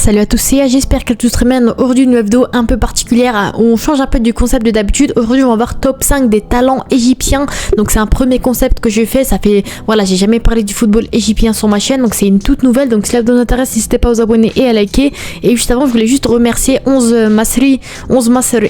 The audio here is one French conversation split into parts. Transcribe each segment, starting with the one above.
Salut à tous, c'est Aya, j'espère que tout très bien. Aujourd'hui une vidéo un peu particulière où on change un peu du concept de d'habitude. Aujourd'hui on va voir top 5 des talents égyptiens. Donc c'est un premier concept que je fais, ça fait, voilà, j'ai jamais parlé du football égyptien sur ma chaîne, donc c'est une toute nouvelle. Donc si la vidéo vous intéresse, n'hésitez pas à vous abonner et à liker. Et juste avant je voulais juste remercier 11 Masri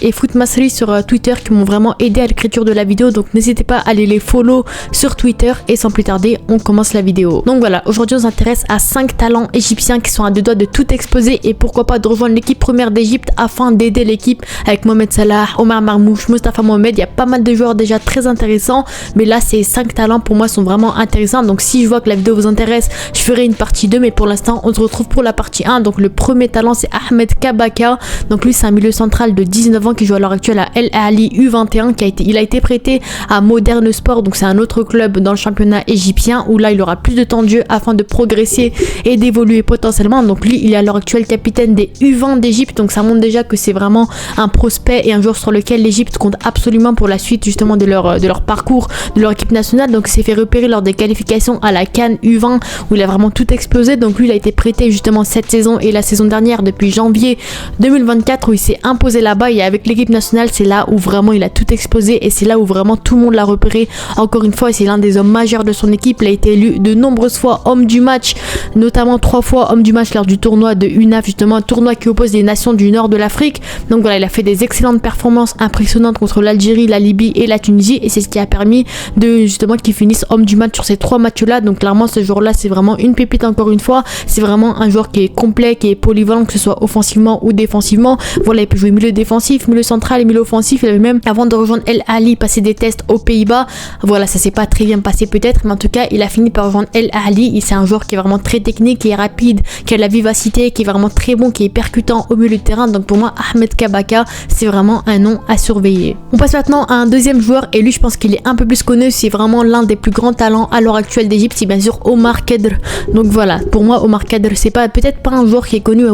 et Foot Masri sur Twitter qui m'ont vraiment aidé à l'écriture de la vidéo. Donc n'hésitez pas à aller les follow sur Twitter. Et sans plus tarder, on commence la vidéo. Donc voilà, aujourd'hui on s'intéresse à 5 talents égyptiens qui sont à deux doigts de tout exploser, et pourquoi pas de rejoindre l'équipe première d'Égypte afin d'aider l'équipe avec Mohamed Salah, Omar Marmouche, Mostafa Mohamed. Il y a pas mal de joueurs déjà très intéressants, mais là ces 5 talents pour moi sont vraiment intéressants. Donc si je vois que la vidéo vous intéresse, je ferai une partie 2, mais pour l'instant on se retrouve pour la partie 1. Donc le premier talent c'est Ahmed Kabaka. Donc lui c'est un milieu central de 19 ans qui joue à l'heure actuelle à El Ahly U21, il a été prêté à Modern Sport, donc c'est un autre club dans le championnat égyptien où là il aura plus de temps de jeu afin de progresser et d'évoluer potentiellement. Donc lui il est à l'heure actuelle capitaine des U20 d'Égypte, donc ça montre déjà que c'est vraiment un prospect et un joueur sur lequel l'Égypte compte absolument pour la suite justement de leur parcours, de leur équipe nationale. Donc il s'est fait repérer lors des qualifications à la CAN U20 où il a vraiment tout explosé. Donc lui il a été prêté justement cette saison et la saison dernière depuis janvier 2024 où il s'est imposé là-bas, et avec l'équipe nationale c'est là où vraiment il a tout explosé et c'est là où vraiment tout le monde l'a repéré encore une fois, et c'est l'un des hommes majeurs de son équipe. Il a été élu de nombreuses fois homme du match, notamment 3 fois homme du match lors du tournoi de UNAF, justement un tournoi qui oppose les nations du nord de l'Afrique. Donc voilà, il a fait des excellentes performances impressionnantes contre l'Algérie, la Libye et la Tunisie, et c'est ce qui a permis de justement qu'il finisse homme du match sur ces 3 matchs là. Donc clairement ce joueur là c'est vraiment une pépite encore une fois, c'est vraiment un joueur qui est complet, qui est polyvalent, que ce soit offensivement ou défensivement. Voilà, il peut jouer milieu défensif, milieu central et milieu offensif. Il avait même, avant de rejoindre El Ahly, passé des tests aux Pays-Bas. Voilà, ça s'est pas très bien passé peut-être, mais en tout cas il a fini par rejoindre El Ahly. C'est un joueur qui est vraiment très technique, qui est rapide, qui a de la vivacité, qui est vraiment très bon, qui est percutant au milieu de terrain. Donc pour moi Ahmed Kabaka c'est vraiment un nom à surveiller. On passe maintenant à un deuxième joueur, et lui je pense qu'il est un peu plus connu, c'est vraiment l'un des plus grands talents à l'heure actuelle d'Égypte, c'est bien sûr Omar Khedr. Donc voilà, pour moi Omar Khedr c'est peut-être pas un joueur qui est connu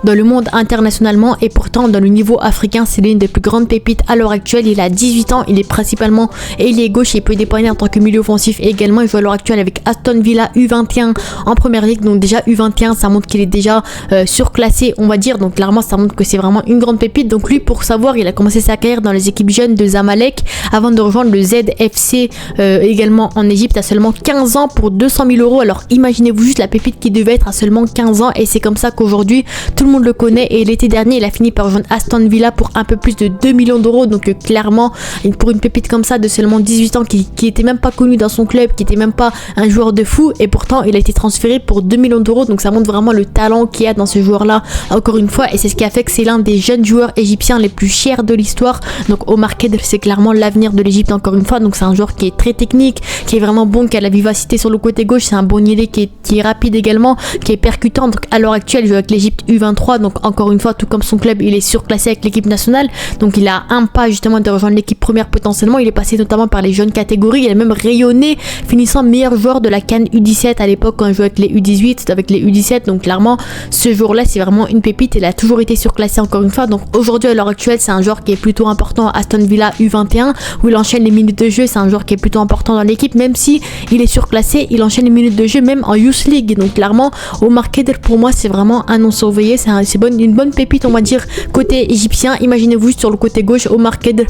dans le monde internationalement, et pourtant dans le niveau africain c'est l'une des plus grandes pépites à l'heure actuelle. Il a 18 ans, il est principalement ailier gauche et il peut dépanner en tant que milieu offensif, et également il joue à l'heure actuelle avec Aston Villa U21 en première ligue. Donc déjà U21 ça montre qu'il est déjà surclassé on va dire, donc clairement ça montre que c'est vraiment une grande pépite. Donc lui, pour savoir, il a commencé sa carrière dans les équipes jeunes de Zamalek avant de rejoindre le ZFC également en Égypte à seulement 15 ans pour 200 000 euros. Alors imaginez-vous juste la pépite qui devait être à seulement 15 ans, et c'est comme ça qu'aujourd'hui tout le monde le connaît. Et l'été dernier il a fini par rejoindre Aston Villa pour un peu plus de 2 millions d'euros. Donc clairement pour une pépite comme ça de seulement 18 ans qui était même pas connu dans son club, qui était même pas un joueur de fou, et pourtant il a été transféré pour 2 millions d'euros. Donc ça montre vraiment le talent qu'il y a dans ce joueur là encore une fois, et c'est ce qui a fait que c'est l'un des jeunes joueurs égyptiens les plus chers de l'histoire. Donc Omar Khedr c'est clairement l'avenir de l'Égypte encore une fois. Donc c'est un joueur qui est très technique, qui est vraiment bon, qui a la vivacité sur le côté gauche, c'est un bon ailier qui est rapide également, qui est percutant. Donc à l'heure actuelle il joue avec l'Égypte U23, donc encore une fois tout comme son club il est surclassé avec l'équipe nationale. Donc il a un pas justement de rejoindre l'équipe première potentiellement. Il est passé notamment par les jeunes catégories, il a même rayonné finissant meilleur joueur de la CAN U17 à l'époque quand il jouait avec les U18, avec les U17. Donc clairement ce jour là c'est vraiment une pépite, il a toujours été surclassé encore une fois. Donc aujourd'hui à l'heure actuelle c'est un joueur qui est plutôt important à Aston Villa U21 où il enchaîne les minutes de jeu. C'est un joueur qui est plutôt important dans l'équipe, même si il est surclassé, il enchaîne les minutes de jeu même en Youth League. Donc clairement Omar Khedr pour moi c'est vraiment un nom surveillé, c'est une bonne pépite on va dire côté égyptien. Imaginez-vous juste sur le côté gauche Omar Khedr,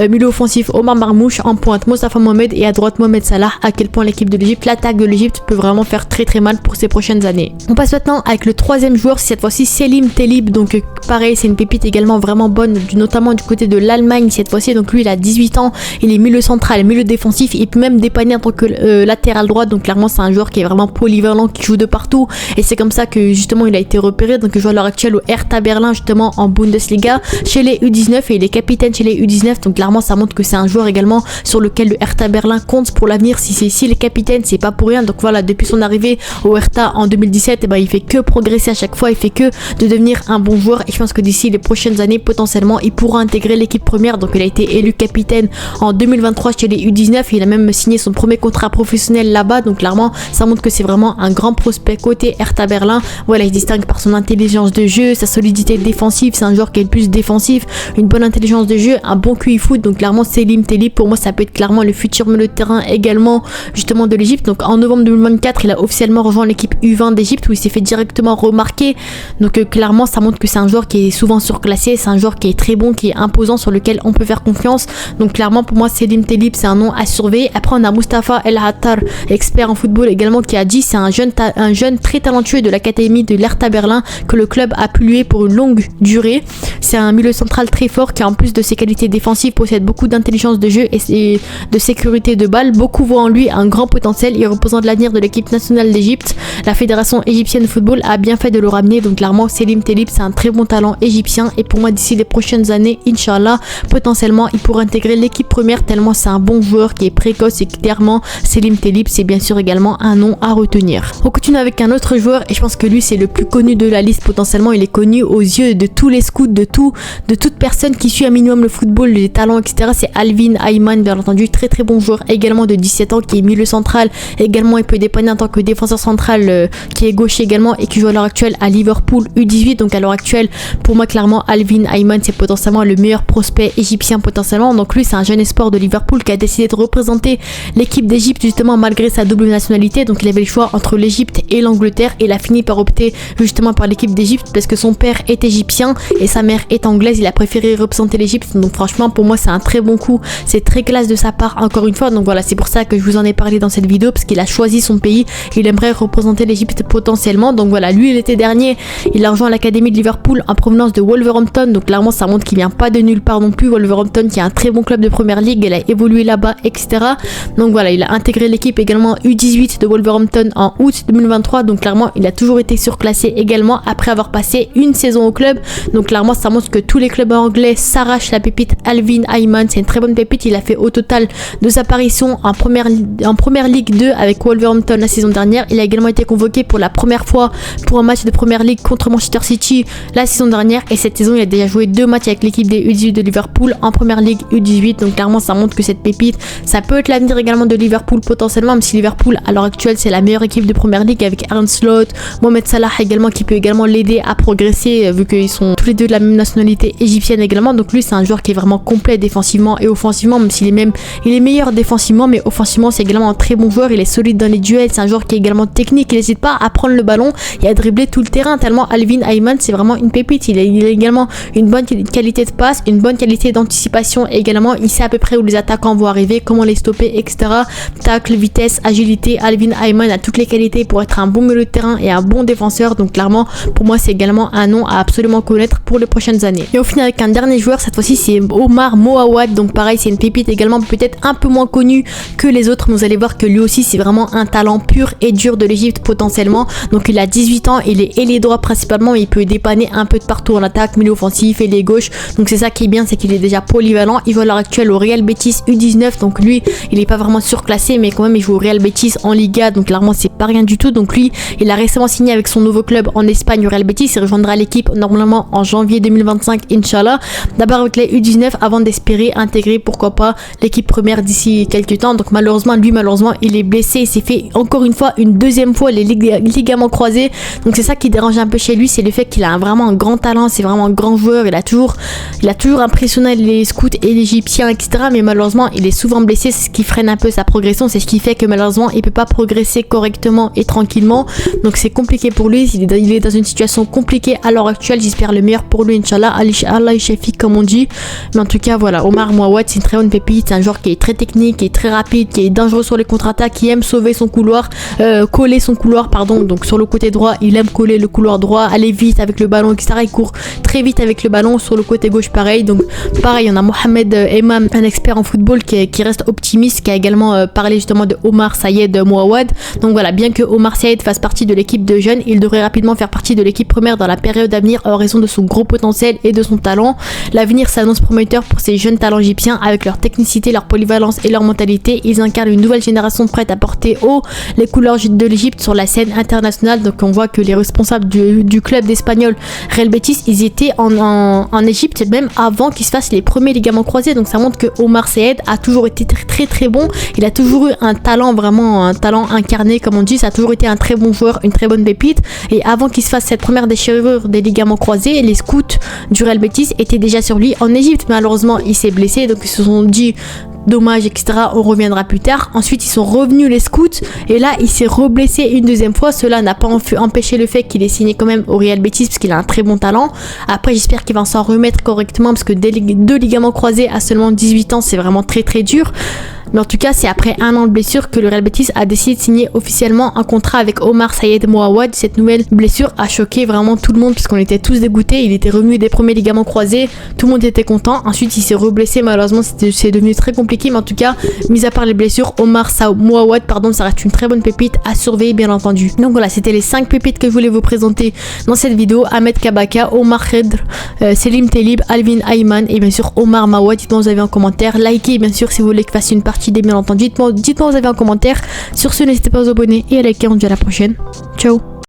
milieu offensif Omar Marmouche, en pointe Mostafa Mohamed et à droite Mohamed Salah. À quel point l'équipe de l'Égypte, l'attaque de l'Égypte peut vraiment faire très très mal pour ces prochaines années. On passe maintenant avec le troisième joueur, cette fois-ci Selim Telib. Donc pareil c'est une pépite également vraiment bonne, notamment du côté de l'Allemagne cette fois-ci. Donc lui il a 18 ans, il est milieu central, milieu défensif, il peut même dépanner en tant que latéral droit. Donc clairement c'est un joueur qui est vraiment polyvalent, qui joue de partout, et c'est comme ça que justement il a été repéré. Donc il joue à l'heure actuelle au Hertha Berlin justement en Bundesliga chez les U19, et il est capitaine chez les U19. Donc clairement ça montre que c'est un joueur également sur lequel le Hertha Berlin compte pour l'avenir. Si les capitaines c'est pas pour rien. Donc voilà, depuis son arrivée au Hertha en 2017 il fait que progresser à chaque fois, il fait que de devenir un bon joueur, et je pense que d'ici les prochaines années potentiellement il pourra intégrer l'équipe première. Donc il a été élu capitaine en 2023 chez les U19, il a même signé son premier contrat professionnel là-bas. Donc clairement ça montre que c'est vraiment un grand prospect côté Hertha Berlin. Voilà, il se distingue par son intelligence de jeu, sa solidité défensive, c'est un joueur qui est le plus défensif, une bonne intelligence de jeu, un bon QI foot. Donc clairement Selim Telib pour moi ça peut être clairement le futur milieu de terrain également justement de l'Égypte. Donc en novembre 2024 il a officiellement rejoint l'équipe U20 d'Égypte où il s'est fait directement remarquer passé. Donc clairement ça montre que c'est un joueur qui est souvent surclassé, c'est un joueur qui est très bon, qui est imposant, sur lequel on peut faire confiance. Donc clairement pour moi Selim Telip c'est un nom à surveiller. Après on a Mustafa El Hattar, expert en football également, qui a dit c'est un jeune très talentueux de l'académie de l'Hertha Berlin que le club a pu louer pour une longue durée. C'est un milieu central très fort qui en plus de ses qualités défensives possède beaucoup d'intelligence de jeu et de sécurité de balle. Beaucoup voient en lui un grand potentiel. Il représente l'avenir de l'équipe nationale d'Égypte. La fédération égyptienne de football a bien fait de le ramener. Donc clairement Selim Telip c'est un très bon talent égyptien et pour moi d'ici les prochaines années, Inch'Allah, potentiellement il pourrait intégrer l'équipe première tellement c'est un bon joueur qui est précoce et clairement Selim Telip c'est bien sûr également un nom à retenir. On continue avec un autre joueur et je pense que lui c'est le plus connu de la liste potentiellement. Il est connu aux yeux de tous les scouts, de toute personne qui suit un minimum le football, les talents etc. C'est Alvin Ayman, bien entendu, très très bon joueur également de 17 ans qui est milieu central. Également il peut dépanner en tant que défenseur central qui est gaucher également et qui joue à l'heure actuelle à Liverpool U18. Donc à l'heure actuelle pour moi clairement Alvin Ayman c'est potentiellement le meilleur prospect égyptien potentiellement. Donc lui c'est un jeune espoir de Liverpool qui a décidé de représenter l'équipe d'Égypte justement malgré sa double nationalité. Donc il avait le choix entre l'Égypte et l'Angleterre et il a fini par opter justement par l'équipe d'Égypte parce que son père est égyptien et sa mère est anglaise. Il a préféré représenter l'Égypte. Donc franchement pour moi c'est un très bon coup, c'est très classe de sa part encore une fois. Donc voilà, c'est pour ça que je vous en ai parlé dans cette vidéo parce qu'il a choisi son pays, il aimerait représenter l'Égypte potentiellement. Donc voilà, lui l'été dernier il a rejoint l'académie de Liverpool en provenance de Wolverhampton. Donc clairement ça montre qu'il vient pas de nulle part non plus. Wolverhampton qui est un très bon club de première ligue, il a évolué là-bas etc. Donc voilà, il a intégré l'équipe également U18 de Wolverhampton en août 2023. Donc clairement il a toujours été surclassé également après avoir passé une saison au club. Donc clairement ça montre que tous les clubs anglais s'arrachent la pépite Alvin Ayman. C'est une très bonne pépite. Il a fait au total 2 apparitions en première Ligue 2 avec Wolverhampton la saison dernière. Il a également été convoqué pour la première fois pour un match de première ligue contre Manchester City la saison dernière et cette saison il a déjà joué 2 matchs avec l'équipe des U18 de Liverpool en première ligue U18. Donc clairement ça montre que cette pépite ça peut être l'avenir également de Liverpool potentiellement, même si Liverpool à l'heure actuelle c'est la meilleure équipe de première ligue avec Arne Slot, Mohamed Salah également qui peut également l'aider à progresser vu qu'ils sont tous les deux de la même nationalité égyptienne également. Donc lui c'est un joueur qui est vraiment complet défensivement et offensivement, même s'il est meilleur défensivement mais offensivement c'est également un très bon joueur. Il est solide dans les duels, c'est un joueur qui est également technique, il n'hésite pas à prendre le ballon et à dribbler tout le terrain tellement Alvin Ayman c'est vraiment une pépite. Il a également une bonne qualité de passe, une bonne qualité d'anticipation également. Il sait à peu près où les attaquants vont arriver, comment les stopper etc. Tacle, vitesse, agilité. Alvin Ayman a toutes les qualités pour être un bon milieu de terrain et un bon défenseur. Donc clairement pour moi c'est également un nom à absolument connaître pour les prochaines années. Et au final avec un dernier joueur, cette fois-ci c'est Omar Moawad. Donc pareil c'est une pépite également, peut-être un peu moins connue que les autres mais vous allez voir que lui aussi c'est vraiment un talent pur et dur de l'Égypte potentiellement. Donc il a 18 ans, il est ailier droit principalement, il peut dépanner un peu de partout en attaque, milieu offensif, ailier gauche. Donc c'est ça qui est bien, c'est qu'il est déjà polyvalent. Il joue à l'heure actuelle au Real Betis U19. Donc lui il est pas vraiment surclassé mais quand même il joue au Real Betis en Liga. Donc clairement c'est pas rien du tout. Donc lui il a récemment signé avec son nouveau club en Espagne au Real Betis. Il rejoindra l'équipe normalement en janvier 2025 Inch'Allah. D'abord avec les U19 avant d'espérer intégrer pourquoi pas l'équipe première d'ici quelques temps. Donc malheureusement il est blessé, il s'est fait encore une fois une deuxième fois les ligaments croisés. Donc c'est ça qui dérange un peu chez lui, c'est le fait qu'il a vraiment un grand talent, c'est vraiment un grand joueur. Il a toujours impressionné les scouts et les Égyptiens etc. Mais malheureusement il est souvent blessé, c'est ce qui freine un peu sa progression, c'est ce qui fait que malheureusement il peut pas progresser correctement et tranquillement. Donc c'est compliqué pour lui, il est dans une situation compliquée à l'heure actuelle. J'espère le meilleur pour lui Inch'Allah, Allah Shafiq comme on dit. Mais en tout cas voilà, Omar Moawad c'est une très bonne pépite, c'est un joueur qui est très technique, qui est très rapide, qui est dangereux sur les contre-attaques, qui aime sauver son couloir, coller son couloir pardon. Donc sur le côté droit il aime coller le couloir droit, aller vite avec le ballon etc. Il court très vite avec le ballon. Sur le côté gauche pareil. Donc pareil on a Mohamed Emam, un expert en football qui reste optimiste, qui a également parlé justement de Omar Sayed Moawad. Donc voilà, bien que Omar Sayed fasse partie de l'équipe de jeunes, il devrait rapidement faire partie de l'équipe première dans la période à venir en raison de son gros potentiel et de son talent. L'avenir s'annonce prometteur pour ces jeunes talents égyptiens avec leur technicité, leur polyvalence et leur mentalité. Ils incarnent une nouvelle génération prête à porter haut les couleurs de l'Égypte sur la scène internationale. Donc on voit que les responsables du club d'Espagnol Real Betis, ils étaient en Égypte même avant qu'ils se fassent les premiers ligaments croisés. Donc ça montre que Omar Sayed a toujours été très très bon. Il a toujours eu un talent, vraiment un talent incarné comme on dit. Ça a toujours été un très bon joueur, une très bonne pépite. Et avant qu'il se fasse cette première déchirure des ligaments croisés, les scouts du Real Betis étaient déjà sur lui en Égypte. Malheureusement il s'est blessé, donc ils se sont dit dommages, etc. On reviendra plus tard. Ensuite, ils sont revenus les scouts et là, il s'est reblessé une deuxième fois. Cela n'a pas empêché le fait qu'il ait signé quand même au Real Betis parce qu'il a un très bon talent. Après, j'espère qu'il va s'en remettre correctement parce que deux ligaments croisés à seulement 18 ans, c'est vraiment très très dur. Mais en tout cas, c'est après un an de blessure que le Real Betis a décidé de signer officiellement un contrat avec Omar Sayed Moawad. Cette nouvelle blessure a choqué vraiment tout le monde puisqu'on était tous dégoûtés. Il était revenu des premiers ligaments croisés, tout le monde était content. Ensuite, il s'est reblessé, malheureusement, c'est devenu très compliqué. Mais en tout cas, mis à part les blessures, Omar Moawad, ça reste une très bonne pépite à surveiller, bien entendu. Donc voilà, c'était les 5 pépites que je voulais vous présenter dans cette vidéo. Ahmed Kabaka, Omar Khedr, Selim Telib, Alvin Ayman et bien sûr Omar Moawad. Dites-moi vous avez en commentaire. Likez bien sûr si vous voulez que je fasse une partie d'idées, bien entendu. Dites-moi vous avez en commentaire. Sur ce, n'hésitez pas à vous abonner et à liker. On se dit à la prochaine. Ciao.